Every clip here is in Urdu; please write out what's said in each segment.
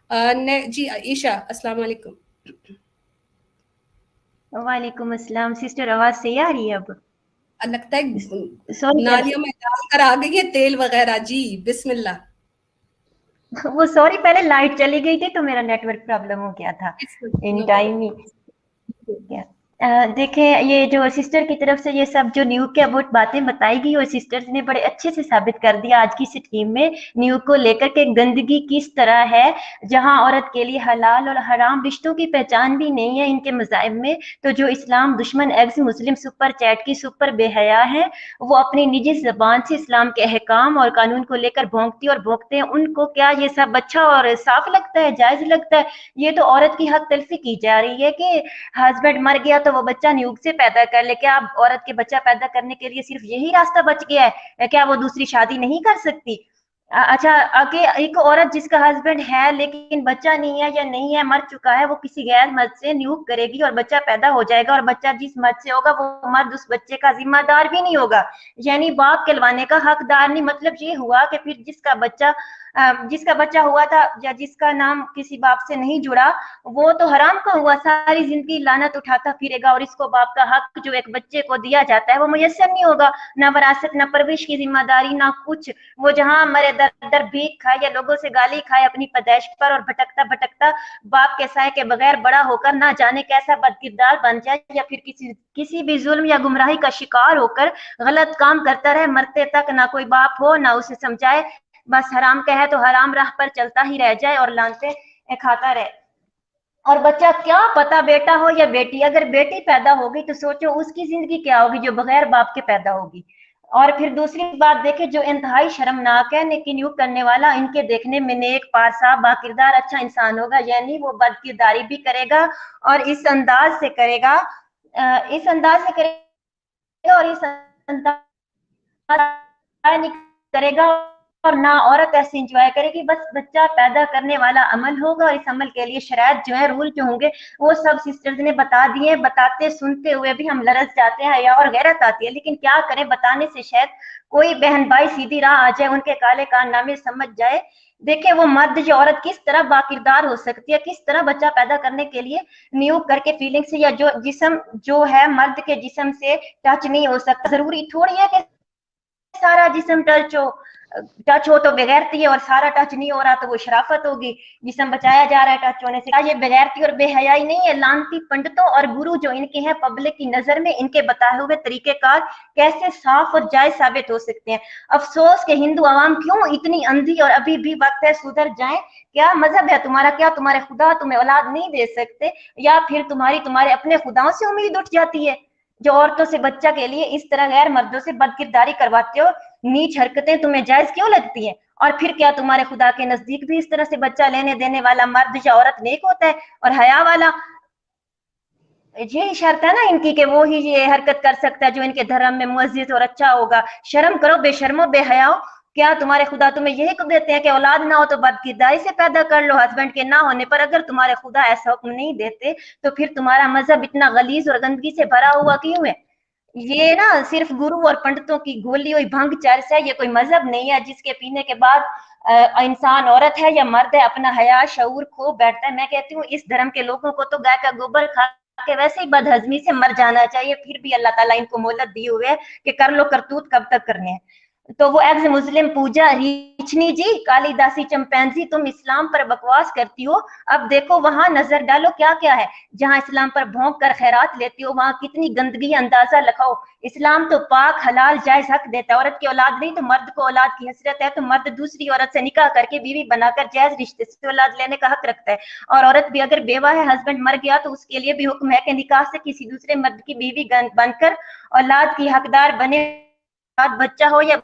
جی عائشہ السلام علیکم. وعلیکم السلام سسٹر، آواز صحیح آ رہی ہے اب؟ لگتا ہے سوری نالیوں میں ڈال کر آ گئی ہے تیل وغیرہ. جی بسم اللہ. وہ سوری پہلے لائٹ چلی گئی تھی تو میرا نیٹ ورک پرابلم ہو گیا تھا ان نو ٹائم ہی. دیکھیں یہ جو سسٹر کی طرف سے یہ سب جو نیوگ کے اباؤٹ باتیں بتائی گئی اور سسٹرز نے بڑے اچھے سے ثابت کر دیا آج کی اس ٹیم میں نیوگ کو لے کر کے گندگی کس طرح ہے، جہاں عورت کے لیے حلال اور حرام رشتوں کی پہچان بھی نہیں ہے ان کے مذاہب میں. تو جو اسلام دشمن ایکس مسلم سپر چیٹ کی سپر بے حیا ہے، وہ اپنی نجی زبان سے اسلام کے احکام اور قانون کو لے کر بھونکتی اور بھونکتے ہیں. ان کو کیا یہ سب اچھا اور صاف لگتا ہے، جائز لگتا ہے؟ یہ تو عورت کی حق تلفی کی جا رہی ہے کہ ہسبینڈ مر گیا تو وہ بچہ نیوگ سے پیدا کر لے. کیا اب عورت کے بچہ پیدا کرنے کے لیے صرف یہی راستہ بچ گیا ہے؟ کیا وہ دوسری شادی نہیں کر سکتی؟ اچھا کہ ایک عورت جس کا ہسبینڈ ہے لیکن بچہ نہیں ہے یا نہیں ہے، مر چکا ہے، وہ کسی غیر مرد سے نیوگ کرے گی اور بچہ پیدا ہو جائے گا، اور بچہ جس مرد سے ہوگا وہ مرد اس بچے کا ذمہ دار بھی نہیں ہوگا، یعنی باپ کہلوانے کا حقدار نہیں. مطلب یہ ہوا کہ پھر جس کا بچہ ہوا تھا یا جس کا نام کسی باپ سے نہیں جڑا وہ تو حرام کا ہوا، ساری زندگی لعنت اٹھاتا پھرے گا، اور اس کو باپ کا حق جو ایک بچے کو دیا جاتا ہے وہ میسر نہیں ہوگا، نہ وراثت، نہ پرورش کی ذمہ داری، نہ کچھ. وہ جہاں مرے در در بھیک کھائے یا لوگوں سے گالی کھائے اپنی پیدائش پر، اور بھٹکتا بھٹکتا باپ کے سائے کے بغیر بڑا ہو کر نہ جانے کیسا بد کردار بن جائے، یا پھر کسی بھی ظلم یا گمراہی کا شکار ہو کر غلط کام کرتا رہے مرتے تک، نہ کوئی باپ ہو نہ اسے سمجھائے، بس حرام کہے تو حرام راہ پر چلتا ہی رہ جائے اور لانتے کھاتا رہے. اور بچہ کیا پتا بیٹا ہو یا بیٹی، اگر بیٹی پیدا ہوگی تو سوچو اس کی زندگی کیا ہوگی جو بغیر باپ کے پیدا ہوگی. اور پھر دوسری بات دیکھیں جو انتہائی شرمناک ہے، نیکی نیوگ کرنے والا ان کے دیکھنے میں نیک پارسا با کردار اچھا انسان ہوگا، یعنی وہ بد کرداری بھی کرے گا اور اس انداز سے کرے گا اور اس انداز نہیں کرے گا، اور نہ عورت ایسے انجوائے کرے گی. بس بچہ پیدا کرنے والا عمل ہوگا، اور اس عمل کے لیے شرائط جو ہے، رول جو ہوں گے وہ سب سسٹرز نے بتا دیے. بتاتے سنتے ہوئے بھی ہم لرز جاتے ہیں، حیا اور غیرت آتی ہے، لیکن کیا کریں، بتانے سے شاید کوئی بہن بھائی سیدھی راہ آ جائے، ان کے کالے کارنامے سمجھ جائے. دیکھیں وہ مرد یا عورت کس طرح باکردار ہو سکتی ہے، کس طرح بچہ پیدا کرنے کے لیے نیوگ کر کے فیلنگ سے، یا جو جسم جو ہے مرد کے جسم سے ٹچ نہیں ہو سکتا. ضروری تھوڑی ہے کہ سارا جسم ٹچ ہو تو بغیرتی ہے، اور سارا ٹچ نہیں ہو رہا تو وہ شرافت ہوگی. جسم بچایا جا رہا ہے ٹچ ہونے سے، یہ بغیرتی اور بے حیائی نہیں ہے. لانتی پنڈتوں اور گرو جو ان کے ہیں پبلک کی نظر میں، ان کے بتائے ہوئے طریقہ کار کیسے صاف اور جائز ثابت ہو سکتے ہیں. افسوس کہ ہندو عوام کیوں اتنی اندھی، اور ابھی بھی وقت ہے سدھر جائیں. کیا مذہب ہے تمہارا؟ کیا تمہارے خدا تمہیں اولاد نہیں دے سکتے، یا پھر تمہارے اپنے خداؤں سے امید اٹھ جاتی ہے جو عورتوں سے بچہ کے لیے اس طرح غیر مردوں سے بد کرداری کرواتے ہو؟ نیچ حرکتیں تمہیں جائز کیوں لگتی ہیں؟ اور پھر کیا تمہارے خدا کے نزدیک بھی اس طرح سے بچہ لینے دینے والا مرد یا عورت نیک ہوتا ہے اور حیا والا؟ یہی شرط ہے نا ان کی کہ وہ ہی یہ حرکت کر سکتا ہے جو ان کے دھرم میں معزز اور اچھا ہوگا. شرم کرو بے شرمو بے حیاؤ. کیا تمہارے خدا تمہیں یہی حکم دیتے ہیں کہ اولاد نہ ہو تو بد کرداری سے پیدا کر لو؟ ہسبینڈ کے نہ ہونے پر اگر تمہارے خدا ایسا حکم نہیں دیتے تو پھر تمہارا مذہب اتنا غلیظ اور گندگی سے بھرا ہوا کیوں ہے؟ یہ نا صرف گرو اور پنڈتوں کی گولی ہوئی بھنگ چرس ہے، یہ کوئی مذہب نہیں ہے جس کے پینے کے بعد انسان عورت ہے یا مرد ہے اپنا حیا شعور کھو بیٹھتا ہے. میں کہتی ہوں اس دھرم کے لوگوں کو تو گائے کا گوبر کھا کے ویسے ہی بد ہضمی سے مر جانا چاہیے، پھر بھی اللہ تعالیٰ ان کو مہلت دی ہوئے ہے کہ کر لو کرتوت کب تک کرنے ہیں. تو وہ ایکس مسلم پوجا ریچنی جی، کالی داسی چمپینزی، تم اسلام پر بکواس کرتی ہو، اب دیکھو وہاں نظر ڈالو کیا کیا ہے. جہاں اسلام پر بھونک کر خیرات لیتی ہو وہاں کتنی گندگی اندازہ لگاؤ. اسلام تو پاک حلال جائز حق دیتا ہے، عورت کی اولاد نہیں تو مرد کو اولاد کی حسرت ہے، تو مرد دوسری عورت سے نکاح کر کے بیوی بنا کر جائز رشتے سے اولاد لینے کا حق رکھتا ہے. اور عورت بھی اگر بیوہ ہے، ہسبینڈ مر گیا تو اس کے لیے بھی حکم ہے کہ نکاح سے کسی دوسرے مرد کی بیوی بن کر اولاد کی حقدار بنے. بچہ ہو یا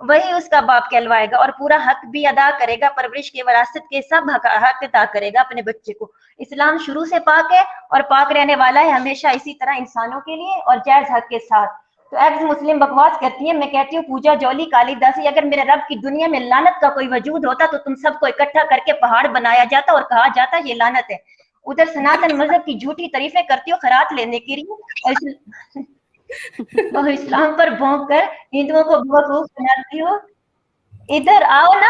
وہی اس کا باپ کہلوائے گا اور پورا حق بھی ادا کرے گا، پرورش کے وراثت کے سب حق ادا کرے گا اپنے بچے کو. اسلام شروع سے پاک ہے اور پاک رہنے والا ہے ہمیشہ اسی طرح انسانوں کے لیے اور جائز حق کے ساتھ. تو ایکس مسلم بکواس کرتی ہے. میں کہتی ہوں پوجا جولی کالی داسی، اگر میرے رب کی دنیا میں لعنت کا کوئی وجود ہوتا تو تم سب کو اکٹھا کر کے پہاڑ بنایا جاتا اور کہا جاتا یہ لعنت ہے. ادھر سناتن مذہب کی جھوٹی تعریفیں کرتی ہو خیرات لینے کے لیے، اور اسلام پر بھونک کر ہندوؤں کو بیوقوف بناتی ہو. ادھر آؤ نا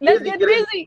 Let's get busy.